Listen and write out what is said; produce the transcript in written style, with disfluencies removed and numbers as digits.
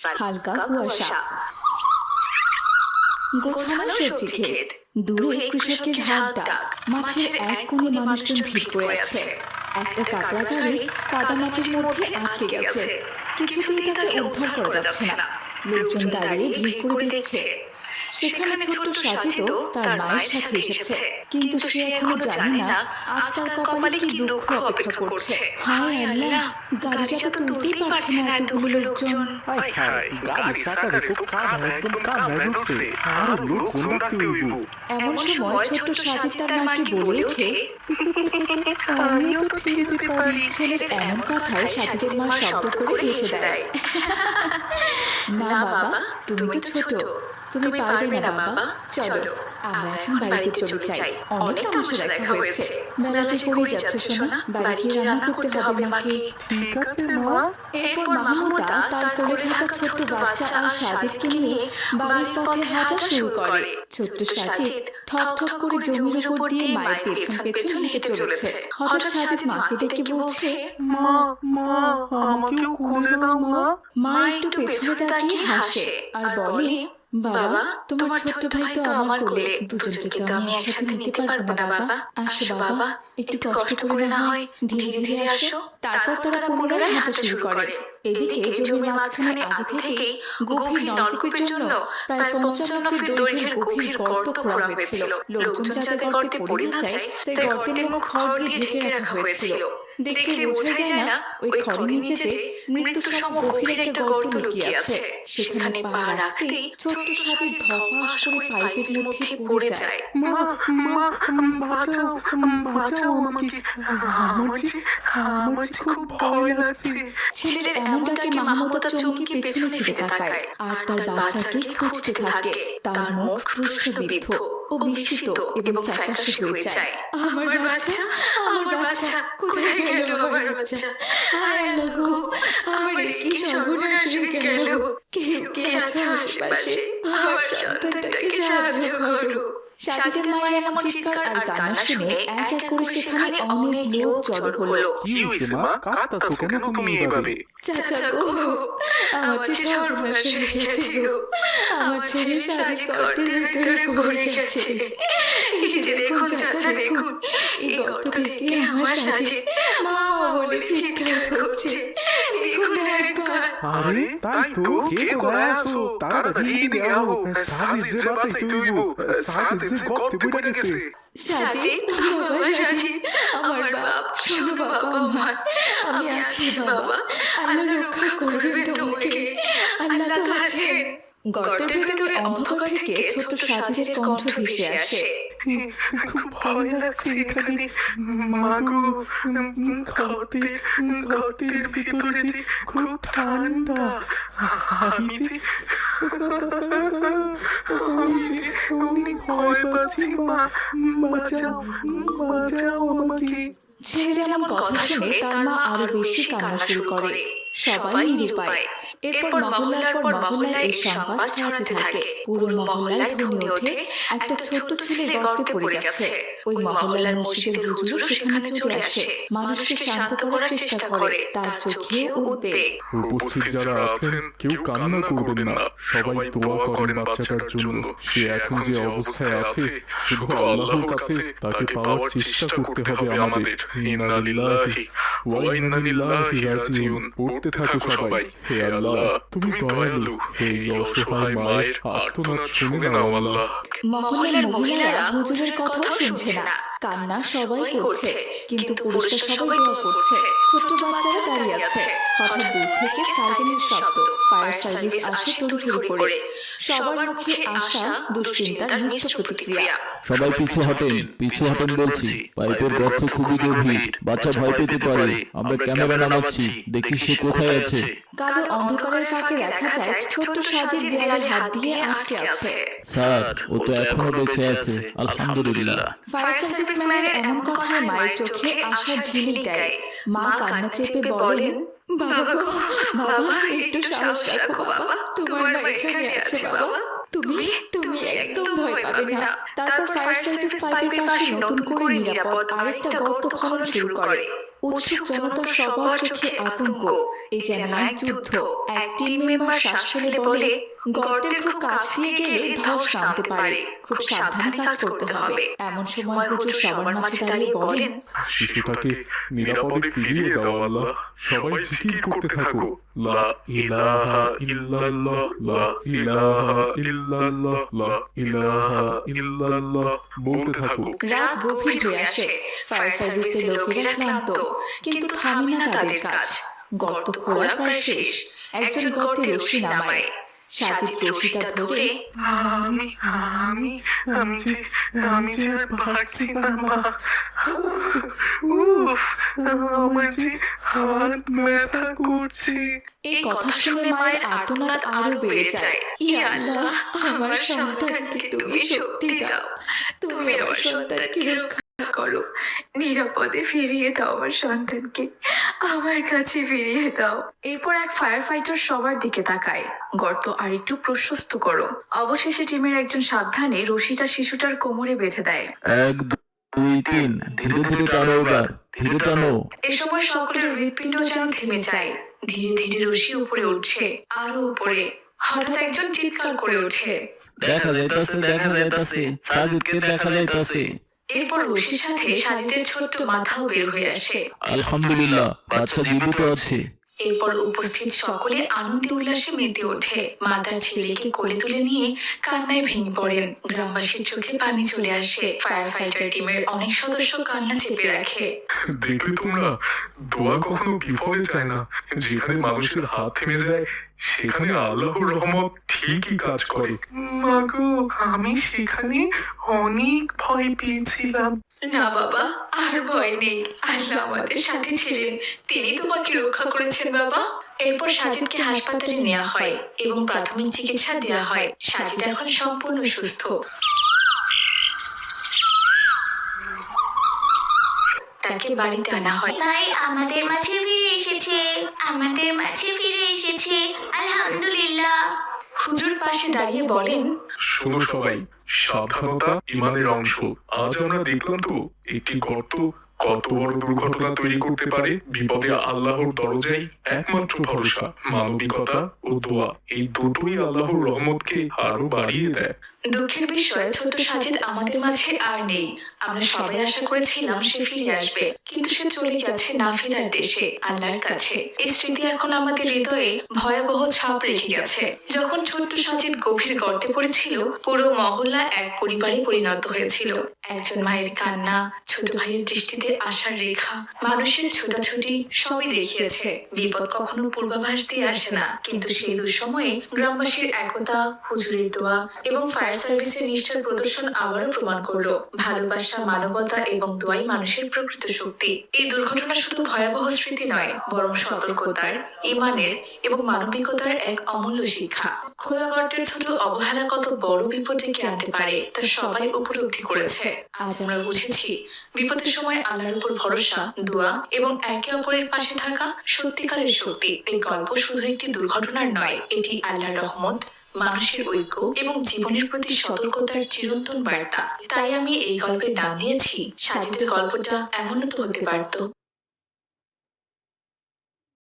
হালকা কুয়াশা, গোছানো সবজি ক্ষেত, দূরে কৃষকের হাত ডাক, মাঠের এক কোণে মানুষজন ভিড় করে আছে। একটা কাকড়া গাড়ি কাদামাটির মধ্যে আটকে গেছে, কিছুতেই তাকে উদ্ধার করা যাচ্ছে না। লোকজন দাঁড়িয়ে ভিড় করে দেখছে। সেখানে ছোট্ট সাজিদ তার মায়ের সাথে এসেছে, কিন্তু সে এখনো জানে না আজ তার কপালে কি দুঃখ অপেক্ষা করছে। হায় আল্লাহ, গাড়িটা তো তুলতেই পারছে না এতগুলো লোকজন। এমন সময় ছোট্ট সাজিদ তার মাকে বলে ওঠে, ছেলের এমন কথায় সাজিদের মা শব্দ করে হেসে দেয়। না বাবা, তুমি তো ছোট, তুমি পারবে না বাবা, চলো আমরা এখন বাড়িতে চলে যাই। অনেক তামাশা দেখা হয়েছে, বেলা যে পড়ে যাচ্ছে সোনা, বাড়ি গিয়ে রান্না করতে হবে মাকে। ঠিক আছে মা। এরপর মাহমুদা তার কোলে থাকা ছোট্ট বাচ্চা আর সাজিদকে নিয়ে বাড়ির পথে হাঁটা শুরু করে। ছোট্ট সাজিদ ঠক ঠক করে জমির উপর দিয়ে মায়ের পেছন পেছন হেঁটে চলেছে। হঠাৎ সাজিদ মাকে ডেকে বলছে, মা মা আমাকেও কোলে দাও না। মা একটু পেছনে তাকিয়ে হাসে আর বলে, বাবা তোমার ছোট্ট ভাই তো আমার কোলে, দুজনকে তো আমি একসাথে নিতে পারবো না বাবা। আসো বাবা, একটু কষ্ট করে না হয় ধীরে ধীরে আসো। তারপর তারা পুনরায় হাঁটা শুরু করে। এদিকে জমির মাঝখানে আগে থেকেই গভীর নলকূপের জন্য প্রায় 55 ফিট দৈর্ঘ্যের গভীর গর্ত খোঁড়া হয়েছিল। লোকজন যাতে গর্তে পড়ে না যায় তাই গর্তের মুখ খড় দিয়ে ঢেকে রাখা হয়েছিল। দেখে বোঝা যায় না ওই খড়ের নিচে যে মৃত্যুর সম গভীর একটা গর্ত লুকিয়ে আছে। সেখানে পা রাখতেই ছোট্ট সাজিদ ধপাস করে পাইপের মধ্যে পড়ে যায়। মা মা বাঁচাও বাঁচাও আমাকে, আমার যে খুব ভয় লাগছে। ছেলের এমন ডাকে মাহমুদা চমকে পেছনে ফিরে তাকায় আর তার বাচ্চাকে খুঁজতে থাকে। তার মুখ প্রশ্নবিদ্ধ ও বিস্মিত এবং ফ্যাকাশে হয়ে যায়। আমার বাচ্চা, আমার বাচ্চা কোথায় গেল? আমার বাচ্চা, হায় আল্লাহ গো, আমার কি সর্বনাশ হয়ে গেল। কেউ কে আছো আশেপাশে? আমার সন্তানটাকে সাহায্য করো। সাজিদের মায়ের এমন চিৎকার আর কান্না শুনে এক এক করে সেখানে অনেক লোক জড়ো হলো। কি হয়েছে মা, কাঁদতাছো কেন তুমি এভাবে? চাচা গো, আমার যে সর্বনাশ হয়ে গেছে গো, আমার ছেলে সাজিদ গর্তের ভিতরে পড়ে গেছে। এই যে দেখুন চাচা, দেখুন এই গর্ত থেকে আমার সাজিদ মা বলে চিৎকার করছে। দেখুন একবার। আরে তাই তো, কে কোথায় আছো? তাড়াতাড়ি এদিকে আও, সাজিদ রে বাঁচাইতে হইব। সাজিদ যে গর্তে পড়ে গেছে। সাজিদ, বাবা সাজিদ, আমার বাপ, শোনো বাবা আমার, আমি আছি বাবা, আল্লাহ রক্ষা করবেন তোমাকে, আল্লাহ তো আছেন। গর্তের ভেতরে অন্ধকার থেকে ছোট্ট সাজিদের কণ্ঠ ভেসে আসে। খুব ভয় লাগছে এখানে মাগো, গর্তের ভিতরে যে খুব ঠান্ডা। আমি যে অনেক ভয় পাচ্ছি মা, বাঁচাও আমাকে। ছেলের এমন কথা শুনে তার মা আরো বেশি কান্না শুরু করে। সবাই নিরুপায়। এরপর মহল্লার পর মহল্লায় এই সংবাদ ছড়াতে থাকে। পুরো মহল্লায় ধ্বনি ওঠে, একটা ছোট্ট ছেলে গর্তে পড়ে গেছে। ওই মহল্লার মসজিদের হুজুরও সেখানে চলে আসে, মানুষকে শান্ত করার চেষ্টা করে। তার চোখে উদ্বেগ। উপস্থিত যারা আছেন কেউ কান্না করবেন না, সবাই দোয়া করেন বাচ্চাটার জন্য। সে এখন যে অবস্থায় আছে, শুধু আল্লাহর কাছে তাকে পাওয়ার চেষ্টা করতে হবে আমাদের। ইন্না লিল্লাহি ওয়া ইন্না ইলাইহি রাজিউন। পড়তে থাকো সবাই। হে আল্লাহ, তুমি দয়ালু, এই অসহায় মায়ের আর্তনাদ শুনে নাও আল্লাহ। মহল্লার মহিলারা হুজুরের কথাও শুনছে না, কান্না সবাই করছে, কিন্তু পুরুষরা সবাই দোয়া করছে। ছোট্ট বাচ্চারা দাঁড়িয়ে আছে। হঠাৎ দূর থেকে সাইরেনের শব্দ। ফায়ার সার্ভিস আসে তড়িঘড়ি করে। সবার মুখে আশা, দুশ্চিন্তার মিশ্র প্রতিক্রিয়া। সবাই পিছু হটেন বলছি। পাইপের গর্ত খুবই গভীর, বাচ্চা ভয় পেতে পারে। আমরা ক্যামেরা নামাচ্ছি, দেখি সে কোথায় আছে। কালো অন্ধকারের ফাঁকে দেখা যায় ছোট্ট সাজিদ দেয়ালে হাত দিয়ে আটকে আছে। স্যার, ও তো এখনো বেঁচে আছে, আলহামদুলিল্লাহ। ফায়ার সার্ভিসম্যানের এমন কথায় মায়ের চোখে আশার ঝিলিক দেয়। মা কান্না চেপে বলেন, বাবা গো, বাবা একটু সাহস রাখো বাবা, তোমার মা এখানে আছে বাবা, তুমি একদম ভয় পাবে না। তারপর ফায়ার সার্ভিস পাইপের পাশে নতুন করে নিরাপদ আরেকটা গর্ত খনন শুরু করে। উৎসুক জনতার সবার চোখে আতঙ্ক। এই যেন এক যুদ্ধ। এক টিম মেম্বার শ্বাস ফেলে বলে, গর্তের খুব কাছ দিয়ে গেলে ধস নামতে পারে, খুব সাবধানে কাজ করতে হবে। এমন সময় হুজুর সবার মাঝে দাঁড়িয়ে বলেন, শিশুটাকে নিরাপদে ফিরিয়ে দাও আল্লাহ। সবাই জিকির করতে থাকো, লা ইলাহা ইল্লাল্লাহ, লা ইলাহা ইল্লাল্লাহ, লা ইলাহা ইল্লাল্লাহ বলতে থাকো। রাত গভীর হয়ে আসে। ফায়ার সার্ভিসের লোকেরা ক্লান্ত, কিন্তু থামে না তাদের কাজ। গর্ত খোঁড়া প্রায় শেষ। একজন গর্তে রশি নামায়। সাজিদ রশিটা ধরে, আমি আমি আমি যে আমি যে আর পারছি না মা। উফ, আমার যে হাত ব্যথা করছে। এই কথা শুনে মায়ের আর্তনাদ আরো বেড়ে যায়। ইয়া আল্লাহ, আমার সন্তানকে তুমি শক্তি দাও, তুমি আমার সন্তানকে রক্ষা করো, নিরাপদে ফিরিয়ে দাও আমার সন্তানকে, আমার কাছে ফিরিয়ে দাও। এরপর এক ফায়ার ফাইটার সবার দিকে তাকায়, গর্ত আর একটু প্রশস্ত করো। অবশেষে টিমের একজন সাবধানে রশিটা শিশুটার কোমরে বেঁধে দেয়। 1 2 3 ধীরে ধীরে টানো, এবার ধীরে টানো। এ সময় সকলের হৃৎপিণ্ড যেন থেমে যায়। ধীরে ধীরে রশি উপরে উঠছে, আরো উপরে। হঠাৎ একজন চিৎকার করে ওঠে, দেখা যাইতাছে, দেখা যাইতাছে, সাজিদকে দেখা যাইতাছে। এরপর রশির সাথে সাজিদের ছোট্ট মাথাও বের হয়ে আসে। আলহামদুলিল্লাহ, বাচ্চা জীবিত আছে। এরপর উপস্থিত সকলে আনন্দে উল্লাসে মেতে ওঠে। মা তার ছেলেকে কোলে তুলে নিয়ে কান্নায় ভেঙে পড়েন। গ্রামবাসীর চোখে পানি চলে আসে। ফায়ার ফাইটার টিমের অনেক সদস্য কান্না চেপে রাখে। দেখলে তোমরা, দোয়া কখনো বিফলে যায় না। যেখানে মানুষের হাত থেমে যায়, সেখানে আল্লাহর রহমত ঠিকই কাজ করে। মাগো, আমি সেখানে অনেক ভয় পেয়েছিলাম। না বাবা, আর ভয় নেই, আল্লাহ আমাদের সাথে ছিলেন, তিনি তোমাকে রক্ষা করেছেন বাবা। এরপর সাজিদকে হাসপাতালে নেওয়া হয় এবং প্রাথমিক চিকিৎসা দেওয়া হয়। সাজিদ এখন সম্পূর্ণ সুস্থ। তাকে বাড়িতে আনা হয়। ভাই আমাদের মাঝে ফিরে এসেছে, আমাদের মাঝে ফিরে এসেছে, আলহামদুলিল্লাহ। হুজুর পাশে দাঁড়িয়ে বলেন, শোনো সবাই, সাবধানতা ইমানের অংশ। আজ আমরা দেখলাম তো একটি গর্ত কত বড় দুর্ঘটনা তৈরি করতে পারে। বিপদে আল্লাহর দরজাই একমাত্র ভরসা। মানবিকতা ও দোয়া, এই দুটোই আল্লাহর রহমতকে আরো বাড়িয়ে দেয়। দুঃখের বিষয় ছোট সাজিদ আমাদের মাঝে আর নেই। আমরা সবাই আশা করেছিলাম সে ফিরে আসবে, কিন্তু সে চলে গেছে না ফেরার দেশে, আল্লাহর কাছে। এই স্মৃতি এখন আমাদের হৃদয়ে ভয়াবহ ছাপ রেখে গেছে। যখন ছোট্ট সাজিদ গভীর গর্তে পড়েছিল, পুরো মহল্লা এক পরিবারে পরিণত হয়েছিল। একজন মায়ের কান্না, ছোট ভাইয়ের দৃষ্টিতে আশার রেখা, মানুষের ছোটাছুটি সবই দেখিয়েছে বিপদ কখনো পূর্বাভাস দিয়ে আসে না। কিন্তু সেই দুঃসময়ে গ্রামবাসীর একতা, হুজুরের দোয়া এবং ফায়ার সার্ভিসের নিষ্ঠার প্রদর্শন আবারও প্রমাণ করলো ভালোবাসা, মানবতা এবং দোয়াই মানুষের প্রকৃত শক্তি। এই দুর্ঘটনা শুধু ভয়াবহ স্মৃতি নয়, বরং সতর্কতার, ইমানের এবং মানবিকতার এক অমূল্য শিক্ষা। খোলা গর্তের ছোট অবহেলা কত বড় বিপদ ডেকে আনতে পারে তা সবাই উপলব্ধি করেছে। আজ আমরা বুঝেছি বিপদের সময় আল্লাহর উপর ভরসা, দোয়া এবং একে অপরের পাশে থাকা সত্যিকারের শক্তি। এই গল্প শুধু একটি দুর্ঘটনার নয়, এটি আল্লাহর রহমত, মানুষের ঐক্য এবং জীবনের প্রতি সতর্কতার চিরন্তন বার্তা। তাই আমি এই গল্পের নাম দিয়েছি সাজিদের গল্পটা এমনও তো হতে পারত।